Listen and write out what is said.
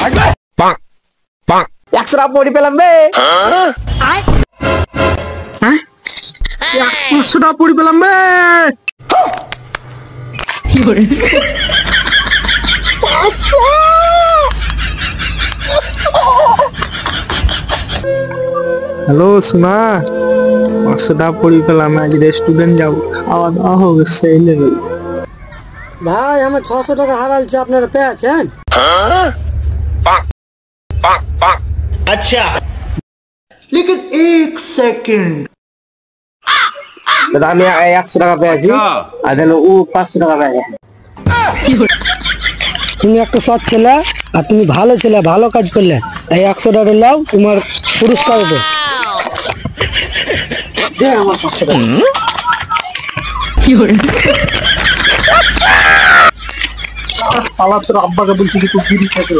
100 টাকা পড়ি পেলাম বে। 100 টাকা পড়ি পেলাম বে। হ্যালো সোনা, 500 টাকা পড়ি পেলাম, আজ রেস্টুরেন্ট যাবো, খাওয়া দাওয়া হবে সেই লেভেল। ভাই আমার 600 টাকা হারালছে, আপনারা পেয়েছেন? अच्छा लेकिन 1 सेकंड দাদা আমি 100 টাকা পেয়েছি, আর দেন ও 500 টাকা পেয়েছে। তুমি একটা সৎ ছেলে আর তুমি ভালো ছেলে, ভালো কাজ করলে, এই 100 টাকা নাও, তোমার পুরস্কার দেবো। দে আমার 500 টাকা। শালা তোর আব্বাকে বলছি কি তুই বিড়ি খেতে